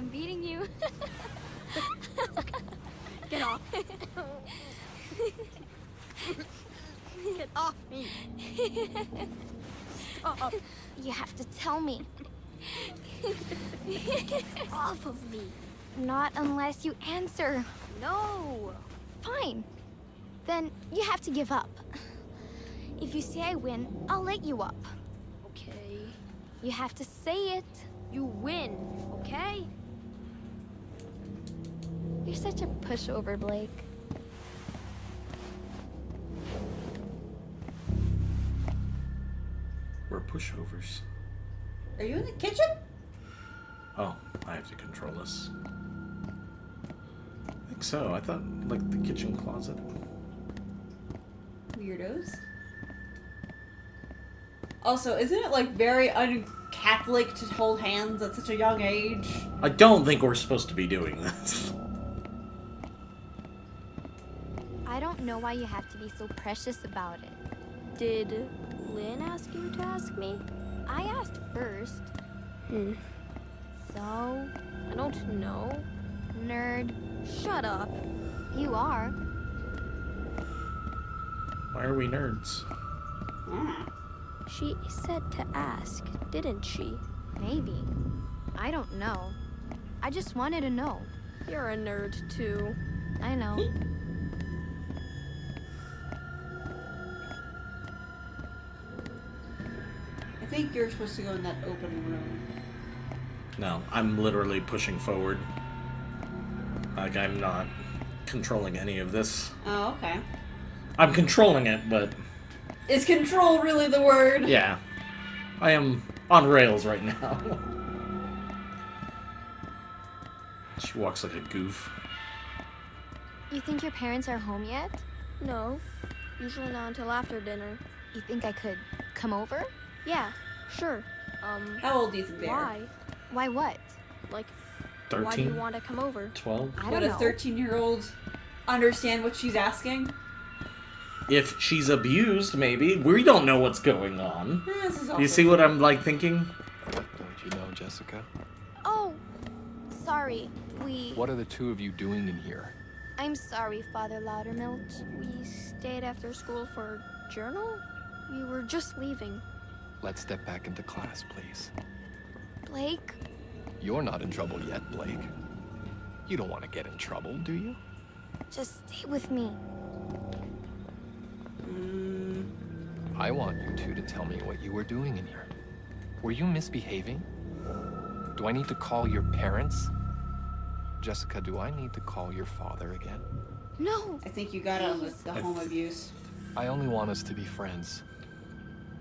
I'm beating you. Get off. Get off me. Stop. You have to tell me. Get off of me. Not unless you answer. No. Fine. Then you have to give up. If you say I win, I'll let you up. Okay. You have to say it. You win, okay? You're such a pushover, Blake. We're pushovers. Are you in the kitchen? Oh, I have to control this. I think so. I thought, like, the kitchen closet. Weirdos. Also, isn't it, like, very un-Catholic to hold hands at such a young age? I don't think we're supposed to be doing this. I don't know why you have to be so precious about it. Did Lynn ask you to ask me? I asked first. So, I don't know. nerd. Shut up. You are. Why are we nerds? She said to ask, didn't she? Maybe. I don't know. I just wanted to know. You're a nerd, too. I know. I think you're supposed to go in that open room. No, I'm literally pushing forward. Like, I'm not controlling any of this. Oh, okay. I'm controlling it, but... Is control really the word? yeah. I am on rails right now. She walks like a goof. You think your parents are home yet? No. Usually not until after dinner. You think I could come over? Yeah, sure. How old do you think they are? Why? Why what? Like, why do you 13? want to come over? 12? I Would don't a know. 13-year-old understand what she's asking? If she's abused, maybe. We don't know what's going on. This is You also see what I'm, like, thinking? Don't you know, Jessica? Oh, sorry. What are the two of you doing in here? I'm sorry, Father Loudermilk. We stayed after school for journal? We were just leaving. Let's step back into class, please. Blake? You're not in trouble yet, Blake. You don't want to get in trouble, do you? Just stay with me. I want you two to tell me what you were doing in here. Were you misbehaving? Do I need to call your parents? Jessica, do I need to call your father again? No. I think you got out with the home abuse. I only want us to be friends.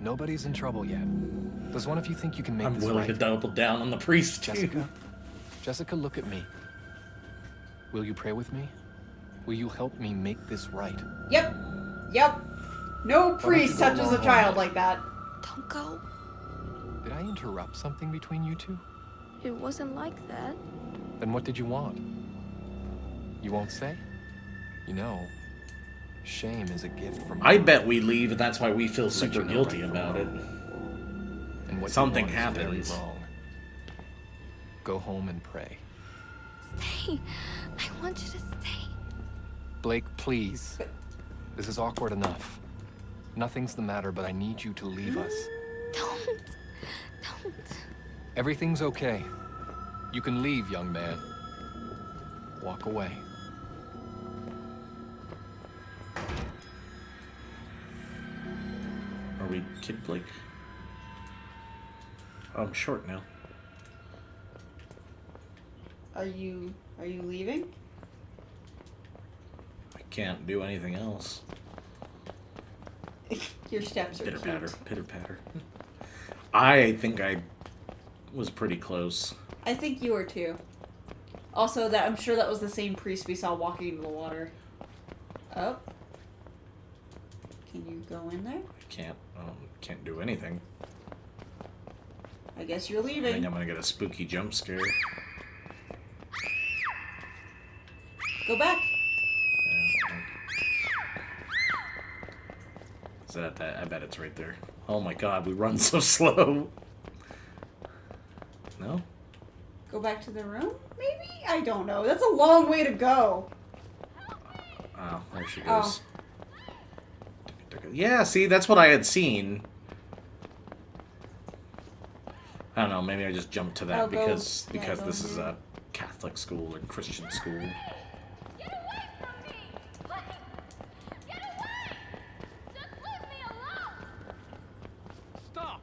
Nobody's in trouble yet. Does one of you think you can make I'm this willing right? to double down on the priest, too. Jessica? Jessica, look at me. Will you pray with me? Will you help me make this right? Yep. Yep. No priest go touches a along child home? like that. Don't go. Did I interrupt something between you two? It wasn't like that. Then what did you want? You won't say? You know, shame is a gift from I God. bet we leave, and that's why we feel Let super you know guilty right from about it. wrong. And what Something you want is happens. very wrong. Go home and pray. Stay. I want you to stay. Blake, please. This is awkward enough. Nothing's the matter, but I need you to leave us. Don't. Don't. Everything's okay. You can leave, young man. Walk away. Are we Kid Blake? Oh, I'm short now. Are you leaving? I can't do anything else. Your steps are Pitter cute. patter, pitter patter. I think I was pretty close. I think you were too. Also, that I'm sure that was the same priest we saw walking into the water. Oh. Can you go in there? Can't do anything. I guess you're I think leaving. I'm gonna get a spooky jump scare. Go back. Is that? I bet it's right there. Oh my god, we run so slow. No? Go back to the room? Maybe? I don't know. That's a long way to go. Oh, there she goes. Yeah, see, that's what I had seen. I don't know, maybe I just jumped to that because this is a Catholic school and Christian school. Get away from me! Get away! Just leave me alone! Stop!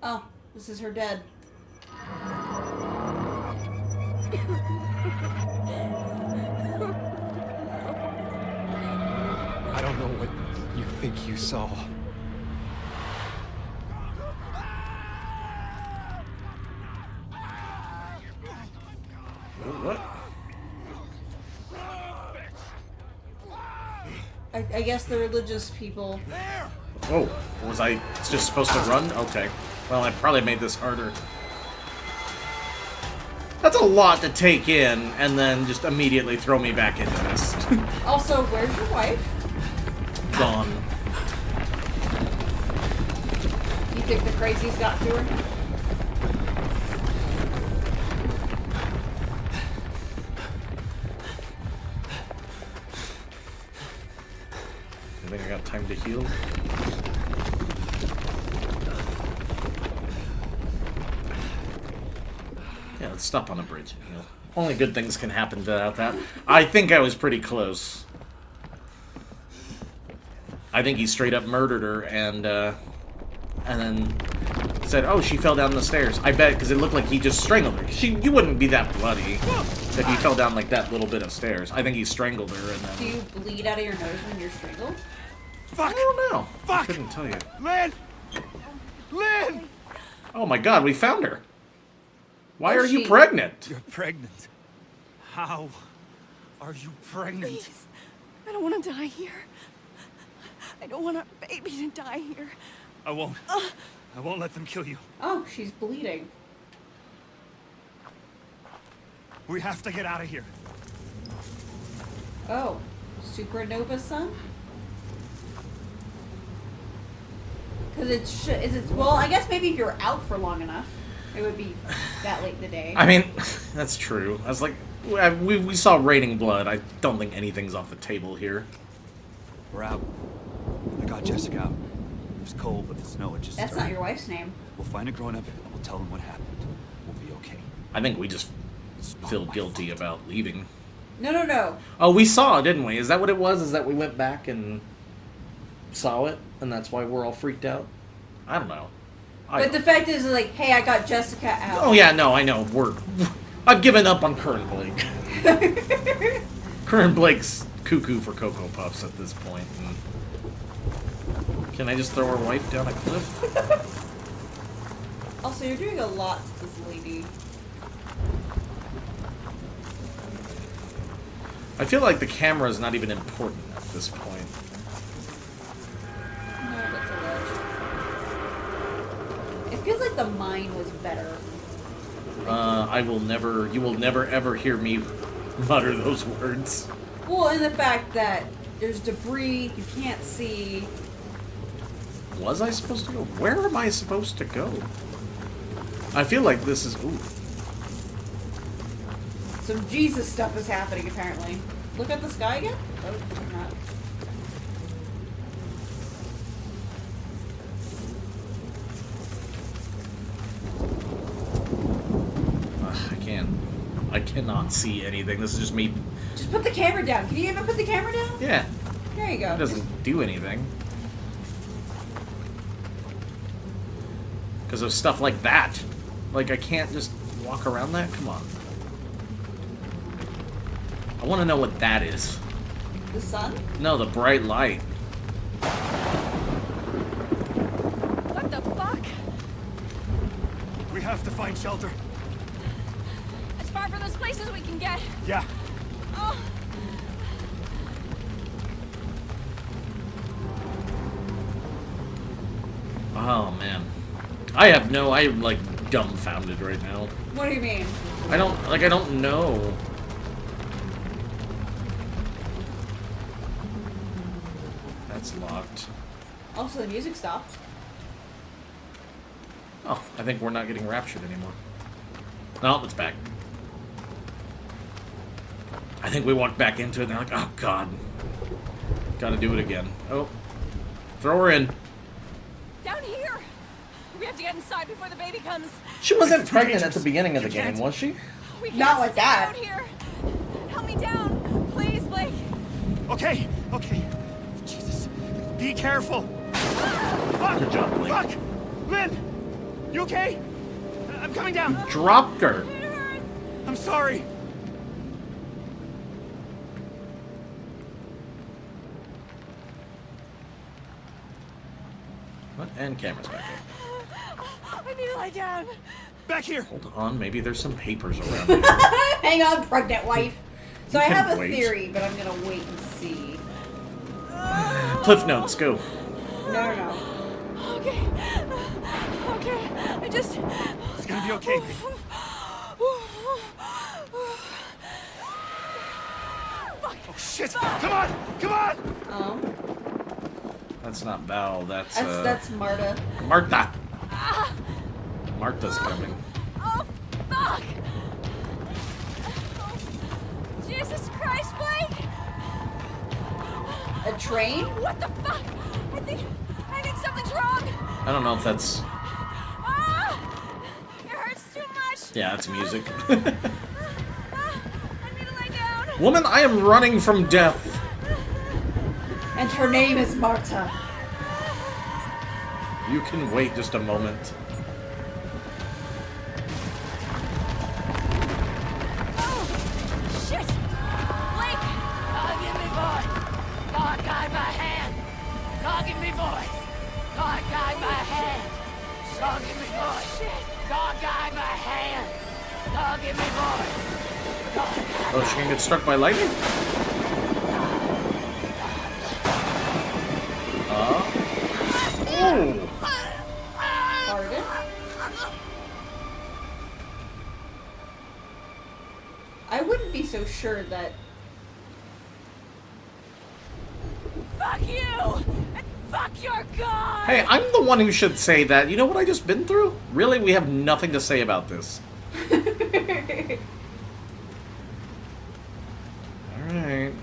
Oh, this is her dead. I don't know what you think you saw. What? I guess the religious people. Oh, was I just supposed to run? Okay. Well, I probably made this harder. That's a lot to take in, and then just immediately throw me back into this. Also, where's your wife? Gone. You think the crazies got to her? I think I got time to heal. Yeah, let's stop on a bridge and heal. Only good things can happen without that. I think I was pretty close. I think he straight up murdered her and then said, "Oh, she fell down the stairs." I bet because it looked like he just strangled her. You wouldn't be that bloody if he fell down like that little bit of stairs. I think he strangled her and then. Do you bleed out of your nose when you're strangled? I don't know. Fuck! I couldn't tell you. Lynn! Lynn! Oh my God, we found her. Why Oh, are you she- pregnant? You're pregnant. How are you pregnant? Please. I don't want to die here. I don't want our baby to die here. I won't let them kill you. Oh, she's bleeding. We have to get out of here. Oh, Supernova's son? Because well, I guess maybe if you're out for long enough, it would be that late in the day. I mean, that's true. I was like, we saw raining blood. I don't think anything's off the table here. We're out. I got Jessica out. It was cold, but the snow had just That's started. not your wife's name. We'll find a grown-up and we'll tell them what happened. We'll be okay. I think we just It's not feel my guilty fault. about leaving. No. Oh, we saw it, didn't we? Is that what it was? Is that we went back and saw it, and that's why we're all freaked out? I don't know. But the fact is, like, hey, I got Jessica out. Oh yeah, no, I know. I've given up on Curran Blake. Curran Blake's cuckoo for Cocoa Puffs at this point. Can I just throw her wife down a cliff? Also, you're doing a lot to this lady. I feel like the camera is not even important at this point. No, that's a ledge. It feels like the mine was better. You will never ever hear me mutter those words. Well, and the fact that there's debris you can't see. Was I supposed to go? Where am I supposed to go? I feel like this is... Ooh. Some Jesus stuff is happening, apparently. Look at the sky again? Oh, not. I cannot see anything. This is just me. Just put the camera down. Can you even put the camera down? Yeah, There you go. it doesn't do anything. Because of stuff like that. Like, I can't just walk around that? Come on. I want to know what that is. The sun? No, the bright light. What the fuck? We have to find shelter. As far from this place as we can get. Yeah. Oh. Oh, man. I'm, like, dumbfounded right now. What do you mean? I don't know. That's locked. Also, the music stopped. Oh, I think we're not getting raptured anymore. No, it's back. I think we walked back into it and they're like, oh god. Gotta do it again. Oh. Throw her in. Down here! We have to get inside before the baby comes. She wasn't pregnant at the beginning of the game, was she? We can't Not like stay that. out here. Help me down, please, Blake. Okay, okay. Jesus. Be careful. Fuck! Good job, Blake. Fuck! Lynn! You okay? I'm coming down. Dropped her. It hurts. I'm sorry. What? And camera's back up. I need to lie down. Back here. Hold on, maybe there's some papers around here. Hang on, pregnant wife. So You I can have a wait. theory, but I'm gonna wait and see. Cliff notes, go. No. Okay. Okay. I just. It's gonna be okay. Oh shit! Come on! Come on! Oh, That's not Val, that's that's Marta. Martha. Martha's coming. Oh, fuck! Jesus Christ, Blake! A train? What the fuck? I think something's wrong. I don't know if that's... Ah! It hurts too much. Yeah, that's music. I need to lay down. Woman, I am running from death. And her name is Marta. You can wait just a moment. Oh, shit! Blake! God, give me voice! God, guide my hand! God, give me voice! God, guide my hand! God, give me voice! Shit! God, guide my hand! God, give me voice! God, guide Oh, she gonna get struck by lightning? Oh! Pardon? I wouldn't be so sure that. Fuck you! And fuck your God! Hey, I'm the one who should say that. You know what I just been through? Really? We have nothing to say about this. Alright.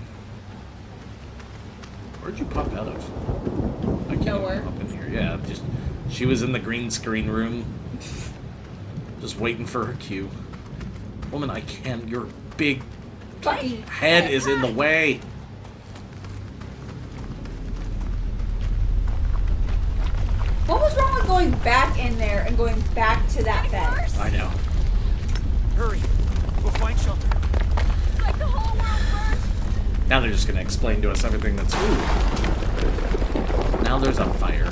Where'd you pop out of? I can't Nowhere. Up in here. Yeah, just she was in the green screen room. Just waiting for her cue. Woman, I can't. Your big Fucking head is in the way. What was wrong with going back in there and going back to that bed? First, I know. Hurry. We'll find shelter. it's like the whole world burnt. Now they're just gonna explain to us everything that's... Ooh. Now there's a fire.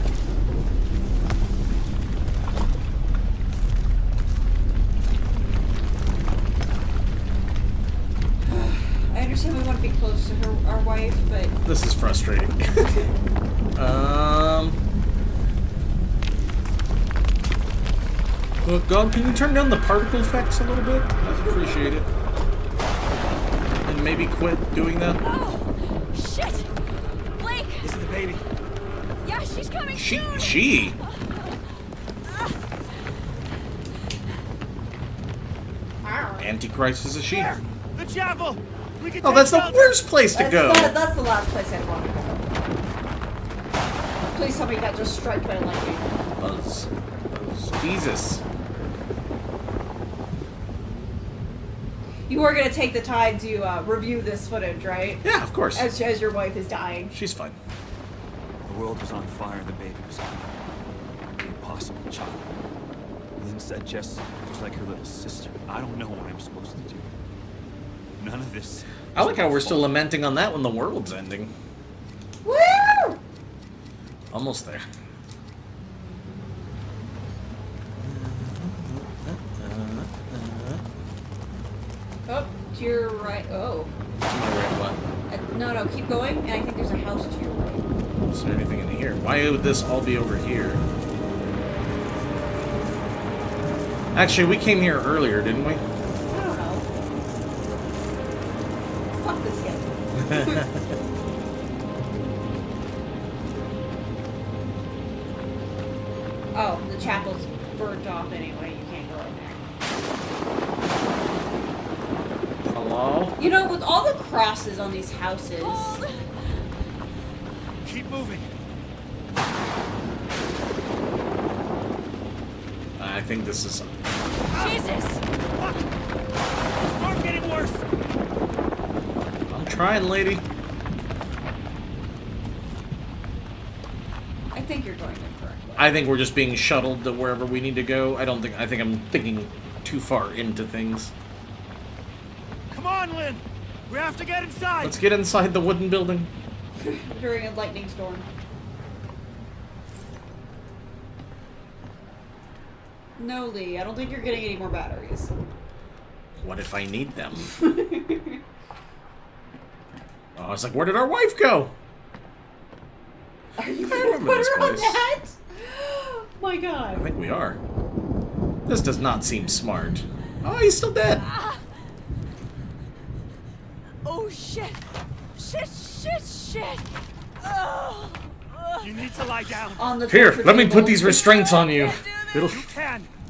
I understand we want to be close to our wife, but This is frustrating. Oh God, can you turn down the particle effects a little bit? I'd appreciate it. And maybe quit doing that. Oh, shit! Blake! This is the baby. Yeah, she's coming She. soon! Antichrist is a she. There! The chapel! We can Oh, take that's the shelter. worst place to go. that's the last place I want to go. Please tell me you got just struck by lightning. Buzz. Jesus. You are going to take the time to review this footage, right? Yeah, of course. As your wife is dying. She's fine. The world was on fire and the baby was gone. An impossible child. Lynn said Jess was like her little sister. I don't know what I'm supposed to do. None of this. I like how we're still lamenting on that when the world's ending. Woo! Almost there. Oh, to your right. Oh. To my right, what? No, keep going. And I think there's a house to your right. Is there anything in here? Why would this all be over here? Actually, we came here earlier, didn't we? I don't know. Fuck this game. Oh, the chapel's burnt off anyway. You can't go in there. Hello? You know, with all the crosses on these houses... Keep moving. I think this is... Jesus! Fuck! The storm's getting worse. I'm trying, lady. I think you're going the correct way. I think we're just being shuttled to wherever we need to go. I think I'm thinking too far into things. Come on, Lynn. We have to get inside. Let's get inside the wooden building. During a lightning storm. No, Lee, I don't think you're getting any more batteries. What if I need them? Oh, I was like, where did our wife go? Are you I gonna remember put this her on place. that? My I god. think we are. This does not seem smart. Oh, he's still dead. Oh shit! Shit! Shit! Shit! Oh. You need to lie down. On the Here, torture let me table. put these restraints on you. It'll...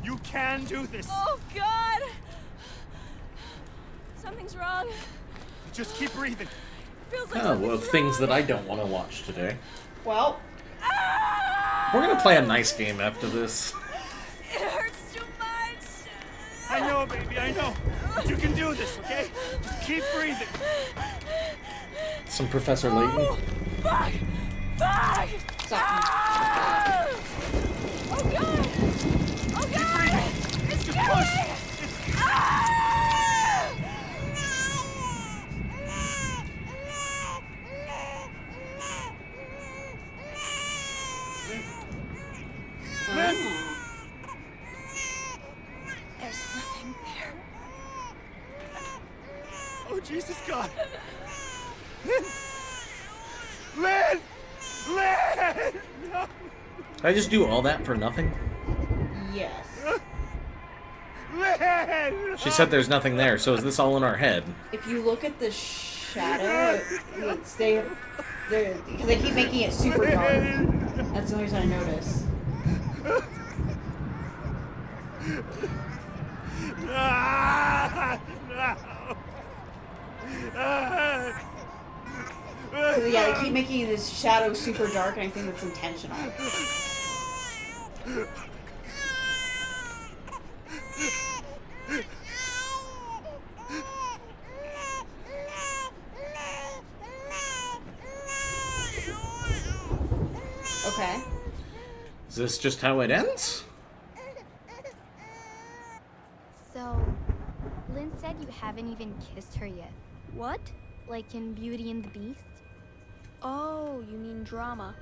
You can do this. Oh god! Something's wrong. Just keep breathing. Feels like Oh, well, something's things wrong. that I don't want to watch today. Well, We're gonna play a nice game after this. It hurts too much. I know, baby, I know. But you can do this, okay? Just keep breathing. Some Professor Layton. Oh, fuck! Fuck! stop. Ah! Oh god! Oh god! It's Just killing push. me! Ah! Lynn. There's nothing there. Oh, Jesus God. Lynn. Lynn. Lynn. No. Did I just do all that for nothing? Yes. Lynn. She said there's nothing there, so is this all in our head? If you look at the shadow, because they keep making it super dark. That's the only reason I notice. Ah, no. Ah. So, yeah, they keep making this shadow super dark, and I think that's intentional. Okay. Is this just how it ends? So, Lynn said you haven't even kissed her yet. What? Like in Beauty and the Beast? Oh, you mean drama.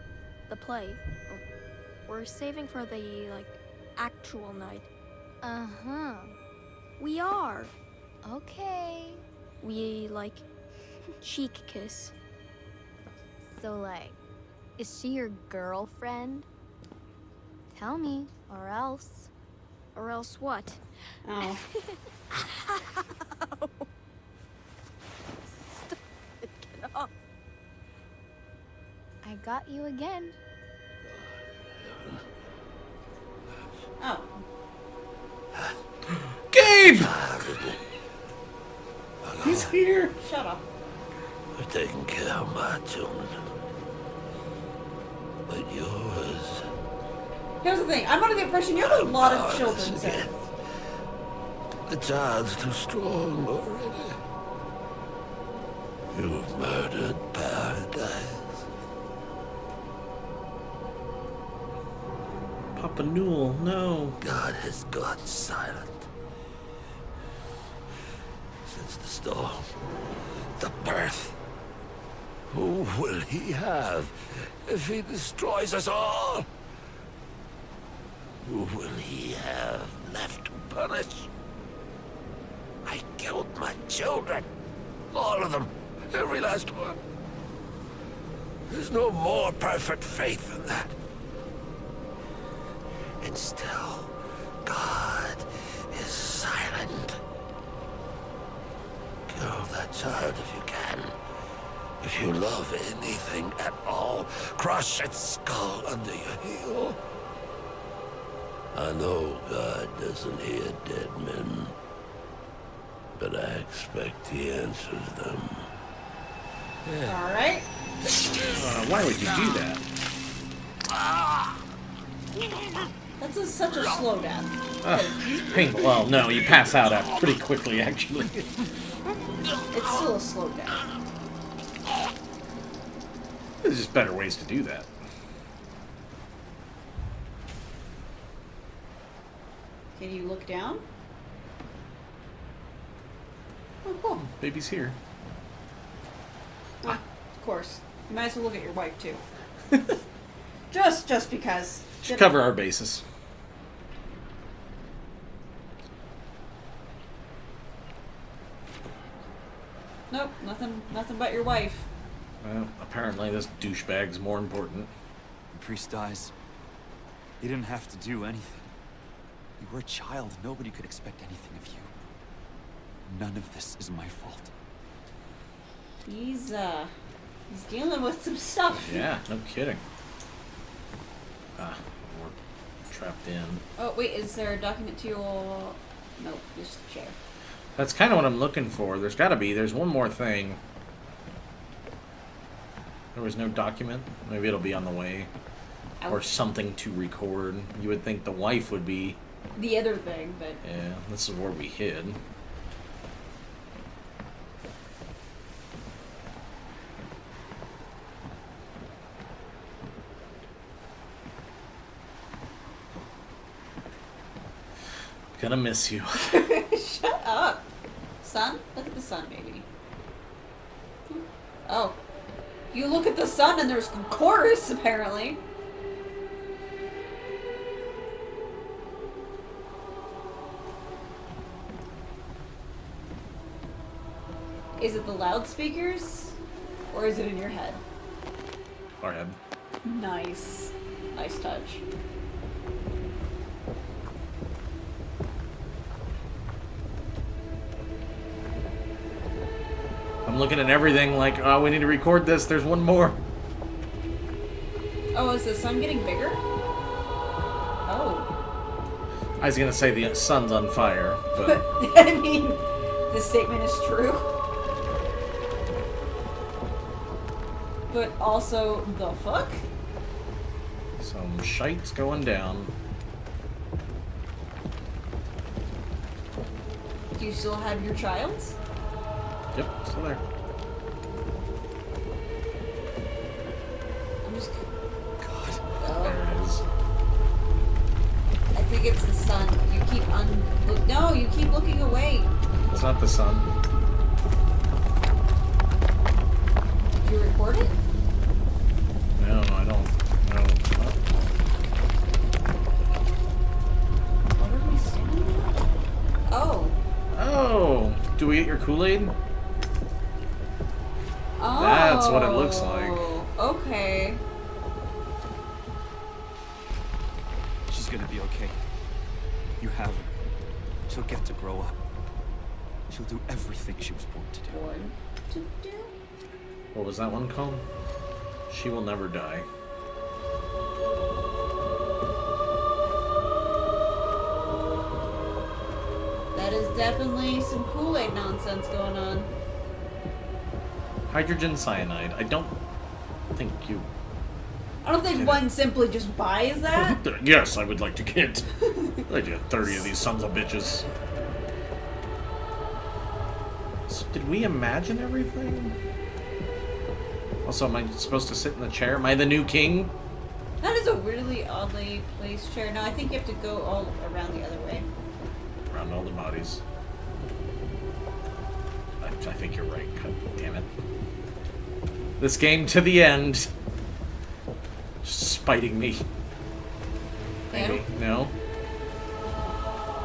The play. Oh, we're saving for the, actual night. Uh-huh. We are. Okay. We, cheek kiss. So, is she your girlfriend? Tell me, or else. Or else what? Oh. Get off. I got you again. Oh. Gabe! He's here. Shut up. We're taking care of my children. But yours... Here's the thing. I'm under the impression you have a lot of children, sir. Again. The child's too strong already. You've murdered paradise. Papa Newell, no. God has gone silent. Since the storm, the birth. Who will he have if he destroys us all? Who will he have left to punish? I killed my children. All of them. Every last one. There's no more perfect faith than that. And still, God is silent. Kill that child if you can. If you love anything at all, crush its skull under your heel. I know God doesn't hear dead men, but I expect he answers them. Alright. Why would you do that? That's such a slow death. Painful. Well, no, you pass out pretty quickly, actually. It's still a slow death. There's just better ways to do that. Can you look down? Oh, cool. Baby's here. Ah, of course. You might as well look at your wife, too. just because. Should cover our bases. Nope, nothing but your wife. Well, apparently this douchebag's more important. The priest dies. He didn't have to do anything. You were a child. Nobody could expect anything of you. None of this is my fault. He's dealing with some stuff. Yeah, no kidding. We're trapped in. Oh, wait, is there a document to your... Nope, just a chair. That's kind of what I'm looking for. There's gotta be. There's one more thing. There was no document. Maybe it'll be on the way. Ouch. Or something to record. You would think the wife would be... The other thing, but... Yeah, this is where we hid. Gonna miss you. Shut up. Sun? Look at the sun, baby. Oh. You look at the sun and there's a chorus, apparently. Is it the loudspeakers? Or is it in your head? Our head. Nice. Nice touch. I'm looking at everything like, oh, we need to record this. There's one more. Oh, is the sun getting bigger? Oh. I was gonna say the sun's on fire, but I mean, this statement is true. But also, the fuck? some shite's going down. Do you still have your child? Yep, still there. I'm just... There it is. I think it's the sun. You keep No, you keep looking away. It's not the sun. Did you record it? No, I don't. No. What are we standing at? Oh. Oh! Do we get your Kool-Aid? Oh. That's what it looks like. Okay. She's gonna be okay. You have her. She'll get to grow up. She'll do everything she was born to do. Born to do? What was that one called? She Will Never Die. That is definitely some Kool-Aid nonsense going on. Hydrogen cyanide. I don't think you... I don't think one simply just buys that. Yes, I would like to get... I'd like to get 30 of these sons of bitches. So did we imagine everything? Also, am I supposed to sit in the chair? Am I the new king? That is a really oddly placed chair. No, I think you have to go all around the other way. Around all the bodies. I think you're right. God damn it. This game to the end. Just spiting me. Maybe. No?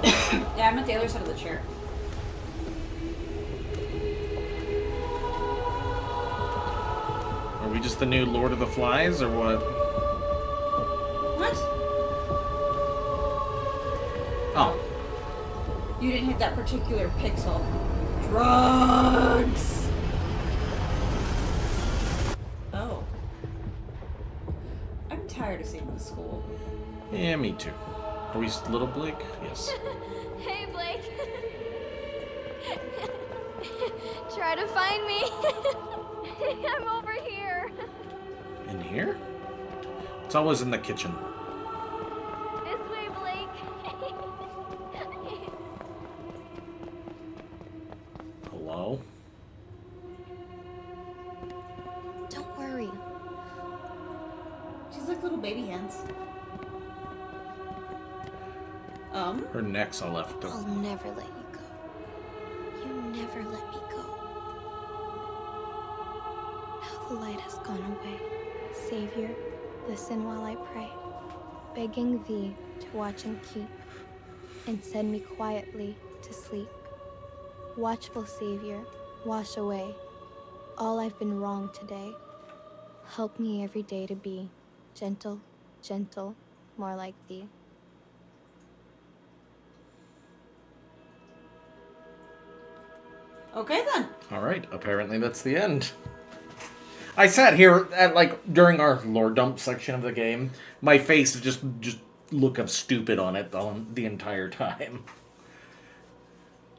Yeah, I'm at the other side of the chair. Are we just the new Lord of the Flies, or what? What? Oh. You didn't hit that particular pixel. Drugs! Oh. I'm tired of seeing this school. Yeah, me too. Are we little Blake? Yes. Hey, Blake. Try to find me. I'm over here. In here? It's always in the kitchen. This way, Blake. Hello? Don't worry. She's like little baby hands. Her neck's all left up. I'll never let you go. You never let me go. Now the light has gone away. Savior, listen while I pray, begging thee to watch and keep, and send me quietly to sleep. Watchful Savior, wash away all I've been wrong today. Help me every day to be gentle, gentle, more like thee. Okay then. All right, apparently that's the end. I sat here at during our lore dump section of the game. My face just look of stupid on it the entire time.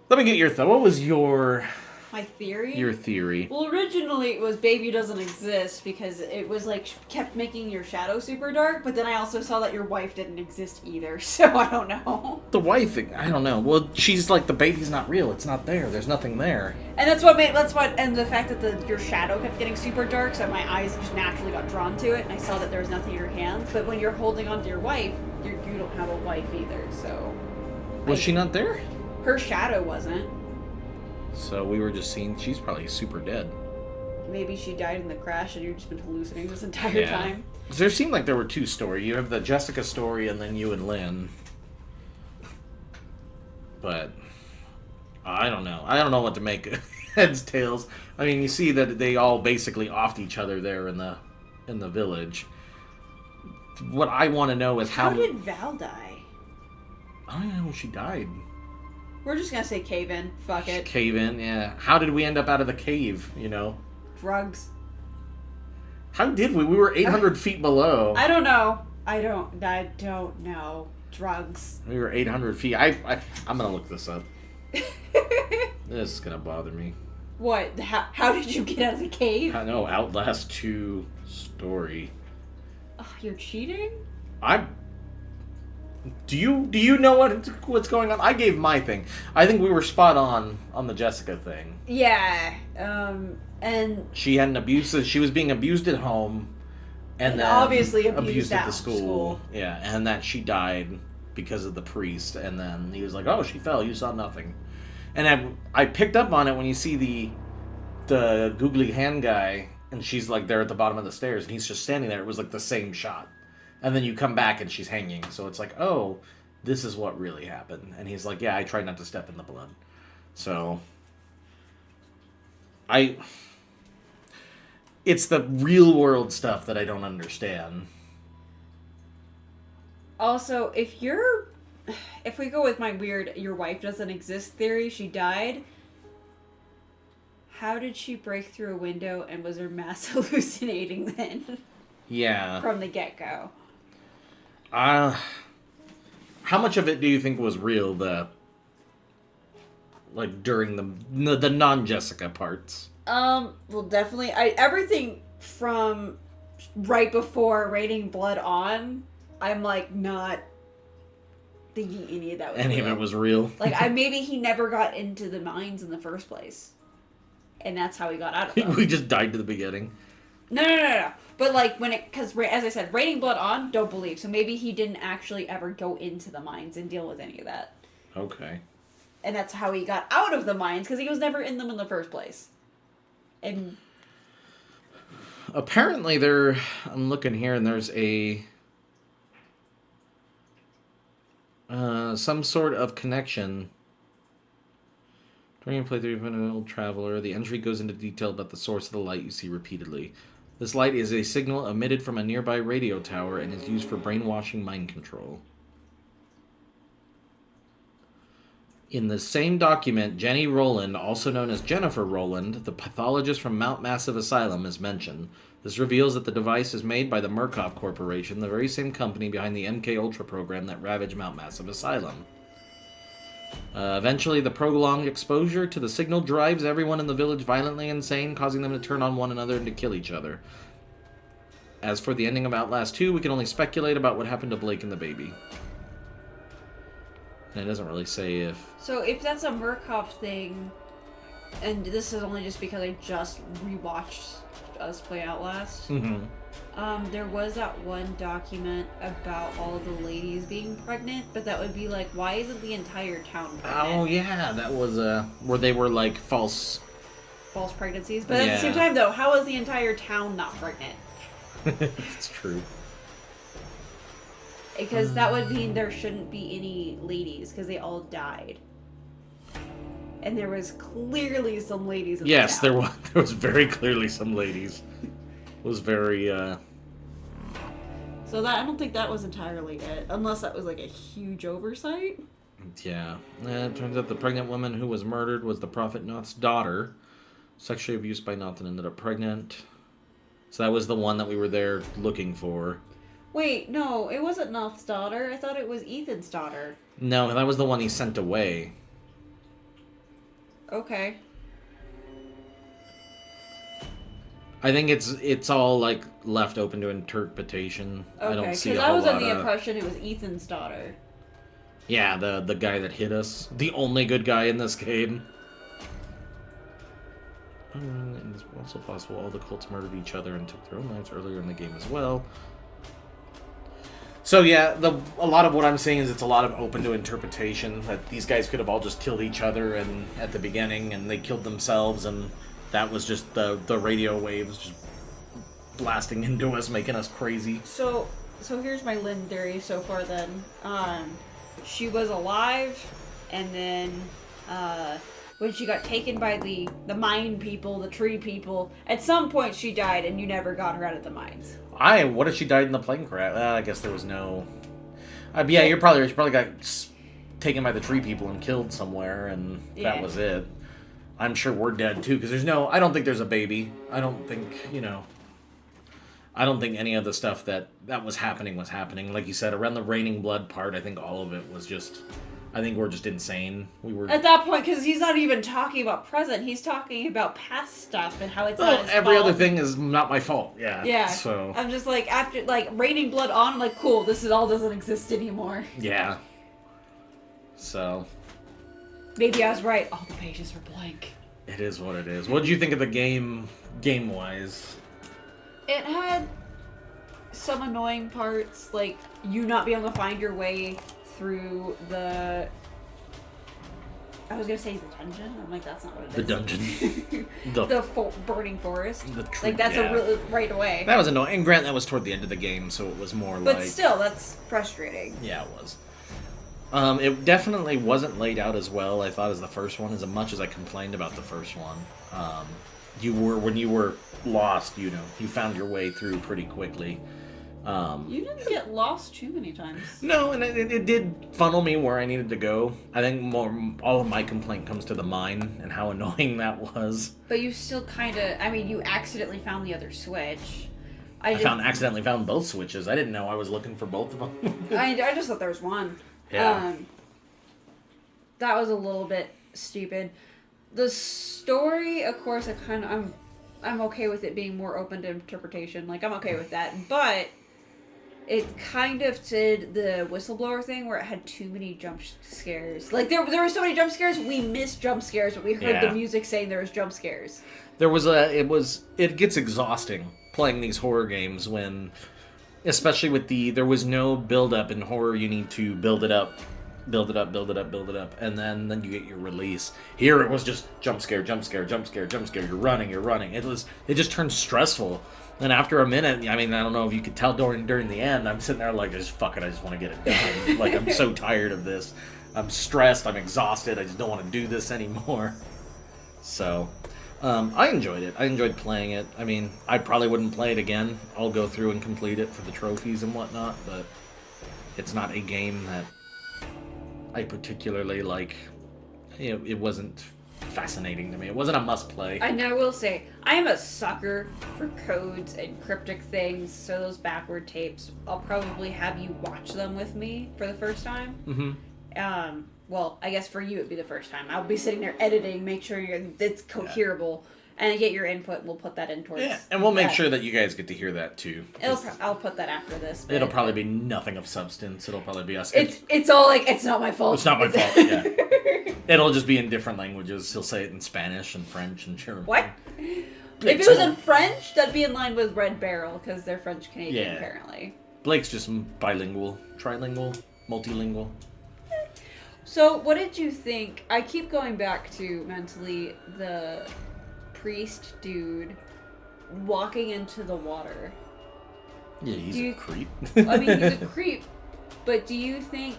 Let me get your thought. What was your My theory? your theory? Well, originally it was baby doesn't exist because it was kept making your shadow super dark, but then I also saw that your wife didn't exist either, so I don't know. The wife, I don't know. Well, she's like, the baby's not real. It's not there. There's nothing there. And and the fact that your shadow kept getting super dark, so my eyes just naturally got drawn to it, and I saw that there was nothing in your hands. But when you're holding onto your wife, you don't have a wife either, so. Was she not there? Her shadow wasn't. So we were just seeing, she's probably super dead. Maybe she died in the crash and you've just been hallucinating this entire time. There seemed like there were two stories. You have the Jessica story and then you and Lynn. But I don't know. I don't know what to make of heads, tails. I mean, you see that they all basically offed each other there in the village. What I want to know is How did Val die? I don't know. She died. We're just gonna say cave in. Fuck it. Cave in, yeah. How did we end up out of the cave, you know? Drugs. How did we? We were 800 feet below. I don't know. I don't know. Drugs. We were 800 feet. I'm gonna look this up. This is gonna bother me. What? How did you get out of the cave? I know, Outlast 2 story. Oh, you're cheating? Do you know what's going on? I gave my thing. I think we were spot on the Jessica thing. Yeah. And She had she was being abused at home, and then obviously abused at at the school. Yeah, and that she died because of the priest. And then he was like, "Oh, she fell. You saw nothing." And I picked up on it when you see the googly hand guy, and she's like there at the bottom of the stairs, and he's just standing there. It was like the same shot. And then you come back and she's hanging. So it's like, oh, this is what really happened. And he's like, yeah, I tried not to step in the blood. So it's the real world stuff that I don't understand. also, if we go with my weird your wife doesn't exist theory, she died. How did she break through a window and was her mass hallucinating then? Yeah. From the get-go. How much of it do you think was real, during the non-Jessica parts? Well, definitely. Everything from right before Raining Blood on, I'm not thinking any of that was Any real. of it was real? Maybe he never got into the mines in the first place. And that's how he got out of them. We just died to the beginning. No. But because as I said, Raining Blood on, don't believe. So maybe he didn't actually ever go into the mines and deal with any of that. Okay. And that's how he got out of the mines, because he was never in them in the first place. And apparently I'm looking here and there's some sort of connection. During playthrough of an old traveler, the entry goes into detail about the source of the light you see repeatedly. This light is a signal emitted from a nearby radio tower and is used for brainwashing mind control. In the same document, Jenny Rowland, also known as Jennifer Rowland, the pathologist from Mount Massive Asylum, is mentioned. This reveals that the device is made by the Murkoff Corporation, the very same company behind the MK-Ultra program that ravaged Mount Massive Asylum. Eventually, the prolonged exposure to the signal drives everyone in the village violently insane, causing them to turn on one another and to kill each other. As for the ending of Outlast 2, we can only speculate about what happened to Blake and the baby. And it doesn't really say if... So if that's a Murkoff thing, and this is only just because I just rewatched us play Outlast, there was that one document about all of the ladies being pregnant, but that would be like, why isn't the entire town pregnant? Oh yeah, that was where they were like false pregnancies. But at the same time though, how is the entire town not pregnant? It's true. Because that would mean there shouldn't be any ladies, because they all died. And there was clearly some ladies in the town. There was very clearly some ladies. It was very So that I don't think that was entirely it, unless that was like a huge oversight. Yeah. It turns out the pregnant woman who was murdered was the Prophet Noth's daughter. Sexually abused by Noth and ended up pregnant. So that was the one that we were there looking for. Wait, no, it wasn't Noth's daughter. I thought it was Ethan's daughter. No, that was the one he sent away. Okay. I think it's all like left open to interpretation. Okay, I don't see because a I whole was lot under the of... impression it was Ethan's daughter. Yeah, the guy that hit us. The only good guy in this game. It's also possible all the cults murdered each other and took their own lives earlier in the game as well. So yeah, a lot of what I'm saying is it's a lot of open to interpretation. That these guys could have all just killed each other and at the beginning, and they killed themselves, and that was just the radio waves just blasting into us, making us crazy. So here's my Lynn theory so far then. She was alive, and then when she got taken by the mine people, the tree people, at some point she died and you never got her out of the mines. What if she died in the plane crash? I guess there was no... yeah, she probably got taken by the tree people and killed somewhere, and that was it. I'm sure we're dead too, because I don't think there's a baby. I don't think, I don't think any of the stuff that was happening was happening. Like you said, around the raining blood part, I think all of it was just... I think we're just insane. We were... At that point, because he's not even talking about present, he's talking about past stuff and how it's not his every fault. other thing is not my fault. Yeah. Yeah. So... I'm just like, after, raining blood on, I'm like, cool, this all doesn't exist anymore. Yeah. So... Maybe I was right. All the pages were blank. It is what it is. What did you think of the game-wise? It had some annoying parts, like you not being able to find your way through the... I was gonna say the dungeon. I'm like, that's not what it is. The dungeon. the burning forest. That's a really right away. That was annoying. And grant that was toward the end of the game, so it was more But still, that's frustrating. Yeah, it was. It definitely wasn't laid out as well, I thought, as the first one, as much as I complained about the first one. When you were lost, you found your way through pretty quickly. You didn't get lost too many times. No, and it did funnel me where I needed to go. I think all of my complaint comes to the mine and how annoying that was. But you still kind of... you accidentally found the other switch. I accidentally found both switches. I didn't know I was looking for both of them. I just thought there was one. Yeah. That was a little bit stupid. The story, of course, I'm okay with it being more open to interpretation. I'm okay with that. But it kind of did the Whistleblower thing where it had too many jump scares. There were so many jump scares, we missed jump scares, but we heard the music saying there was jump scares. It gets exhausting playing these horror games when, especially with there was no build up in horror. You need to build it up, and then you get your release. Here it was just jump scare. You're running. It just turned stressful. And after a minute, I don't know if you could tell during the end, I'm sitting there like, fuck it, I just want to get it done. I'm so tired of this. I'm stressed, I'm exhausted, I just don't want to do this anymore. So, I enjoyed it. I enjoyed playing it. I probably wouldn't play it again. I'll go through and complete it for the trophies and whatnot, but it's not a game that I particularly like. It wasn't fascinating to me. It wasn't a must play. And I will say, I am a sucker for codes and cryptic things, so those backward tapes, I'll probably have you watch them with me for the first time. Mm-hmm. Well, I guess for you it'd be the first time. I'll be sitting there editing, make sure it's coherable, and I get your input, and we'll put that in towards... Yeah, and we'll make sure that you guys get to hear that, too. I'll put that after this. It'll probably be nothing of substance. It'll probably be us... It's all like, it's not my fault. It's not my fault, yeah. It'll just be in different languages. He'll say it in Spanish and French and German. What? If it was in French, that'd be in line with Red Barrel, because they're French-Canadian, apparently. Blake's just bilingual, trilingual, multilingual. So, what did you think? I keep going back to, mentally, the priest dude walking into the water. Yeah, he's a creep. I mean, he's a creep, but do you think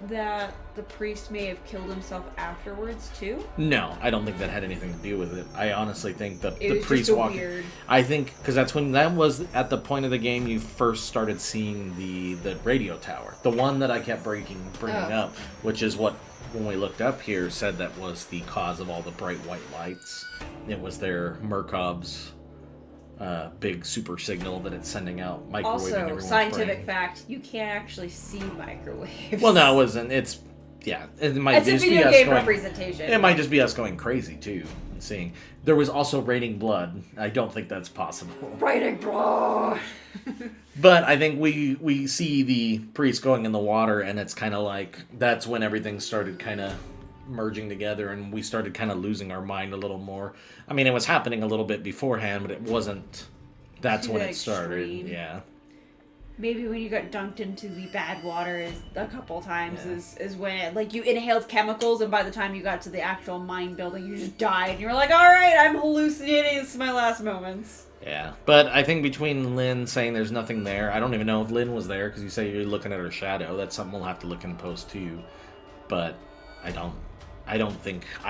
that the priest may have killed himself afterwards, too? No, I don't think that had anything to do with it. I honestly think the was priest just walking... weird. I think, because that was at the point of the game you first started seeing the radio tower. The one that I kept bringing up, which is what, when we looked up here, said that was the cause of all the bright white lights. It was their Murkov's big super signal that it's sending out, microwaving Also, everyone's scientific brain. fact, you can't actually see microwaves. Well, no, it wasn't. It might It's a just be video us game going, representation. It might just be us going crazy, too, and seeing. There was also raining blood. I don't think that's possible. Raining blood! But I think we see the priest going in the water, and it's kind of like, that's when everything started kind of merging together, and we started kind of losing our mind a little more. I mean, it was happening a little bit beforehand, but it wasn't. That's when it started. Extreme. Yeah. Maybe when you got dunked into the bad water a couple times is when like you inhaled chemicals, and by the time you got to the actual mine building, you just died. And you were like, all right, I'm hallucinating. This is my last moments. Yeah, but I think between Lynn saying there's nothing there, I don't even know if Lynn was there, because you say you're looking at her shadow. That's something we'll have to look in post too. But I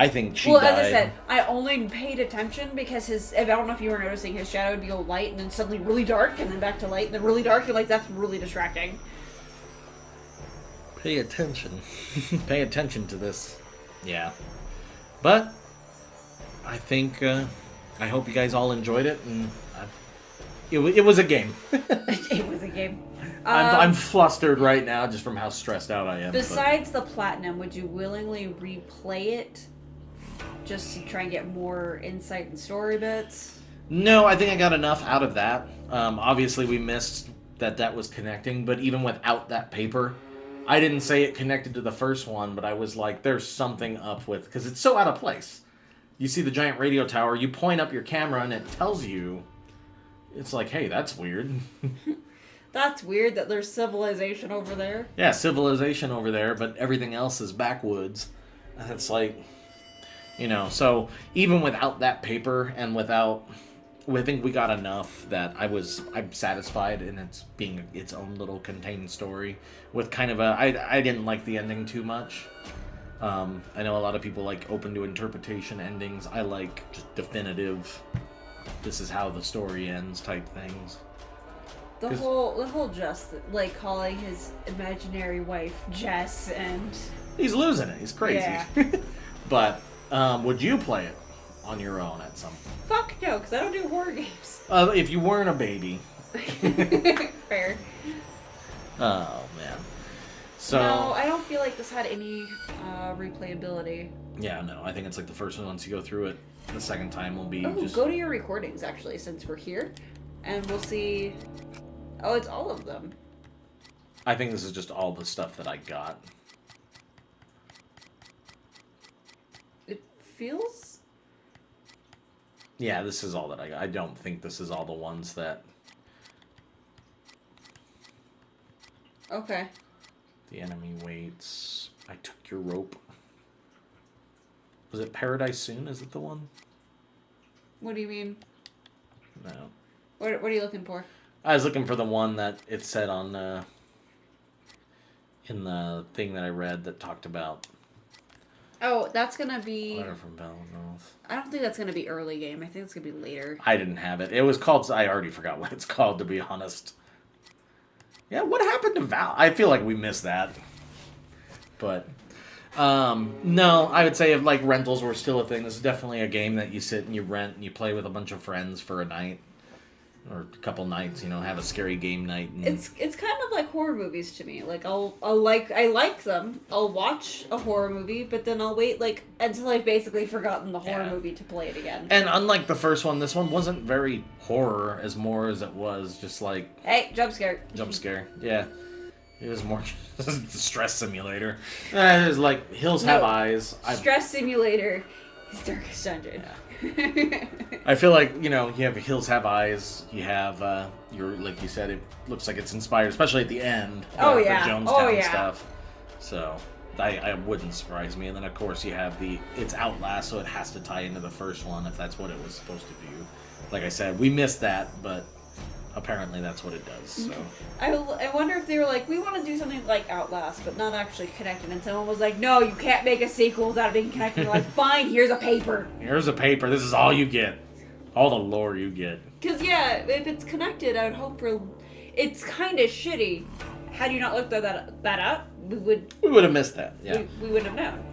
think she died. As I said, I only paid attention because I don't know if you were noticing, his shadow would be all light and then suddenly really dark and then back to light and then really dark. You're like, that's really distracting. Pay attention. Pay attention to this. Yeah. But I think, I hope you guys all enjoyed it, and it was a game. It was a game. I'm flustered right now just from how stressed out I am. Besides the platinum, would you willingly replay it just to try and get more insight and story bits? No, I think I got enough out of that. Obviously, we missed that was connecting, but even without that paper, I didn't say it connected to the first one, but I was like, there's something up with, because it's so out of place. You see the giant radio tower, you point up your camera, and it tells you. It's like, hey, that's weird. That's weird that there's civilization over there. Yeah, civilization over there, but everything else is backwoods. And it's like, so even without that paper and without, I think we got enough that I'm satisfied in its being its own little contained story with kind of I didn't like the ending too much. I know a lot of people like open to interpretation endings. I like just definitive, this is how the story ends type things. The whole Jess, like calling his imaginary wife Jess, and he's losing it. He's crazy. Yeah. But would you play it on your own at some point? Fuck no, because I don't do horror games. If you weren't a baby. Fair. Oh man. So no, I don't feel like this had any replayability. Yeah, no. I think it's like the first one. Once you go through it, the second time will be just go to your recordings actually, since we're here, and we'll see. Oh, it's all of them. I think this is just all the stuff that I got. It feels... Yeah, this is all that I got. I don't think this is all the ones that... Okay. The enemy waits. I took your rope. Was it Paradise Soon? Is it the one? What do you mean? No. What are you looking for? I was looking for the one that it said on in the thing that I read that talked about. Oh, that's gonna be. Letter from Bellenorth. I don't think that's gonna be early game. I think it's gonna be later. I didn't have it. It was called. I already forgot what it's called, to be honest. Yeah, what happened to Val? I feel like we missed that. But No, I would say if like rentals were still a thing, this is definitely a game that you sit and you rent and you play with a bunch of friends for a night or a couple nights. You know, have a scary game night. And... It's kind of like horror movies to me. Like I like them. I'll watch a horror movie, but then I'll wait like until I've basically forgotten the horror movie to play it again. And unlike the first one, this one wasn't very horror as more as it was just like hey, jump scare. Jump scare, yeah. It was more the stress simulator. It was like Hills Have Eyes. Stress Simulator is Darkest Dungeon. Yeah. I feel like, you know, you have Hills Have Eyes. You have your, like you said, it looks like it's inspired, especially at the end. The Jonestown stuff. So I wouldn't surprise me. And then of course you have it's Outlast, so it has to tie into the first one if that's what it was supposed to do. Like I said, we missed that, but apparently that's what it does. So I wonder if they were like, we want to do something like Outlast, but not actually connected. And someone was like, no, you can't make a sequel without being connected. They're like, fine, here's a paper. Here's a paper. This is all you get. All the lore you get. Because, yeah, if it's connected, I would hope for... It's kind of shitty. Had you not looked that up, we would have missed that, yeah. We wouldn't have known.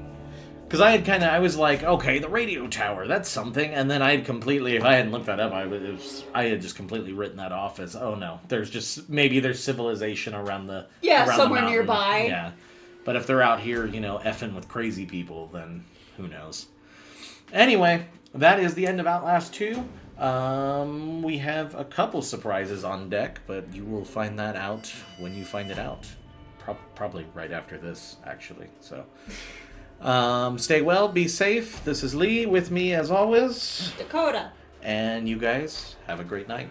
Because I was like, okay, the radio tower, that's something. And then I had completely, if I hadn't looked that up, I had just completely written that off as, oh no, maybe there's civilization around the... Yeah, around somewhere the nearby. Yeah. But if they're out here, you know, effing with crazy people, then who knows. Anyway, that is the end of Outlast 2. We have a couple surprises on deck, but you will find that out when you find it out. Probably right after this, actually, so... stay well, be safe. This is Lee, with me as always, Dakota. And you guys have a great night.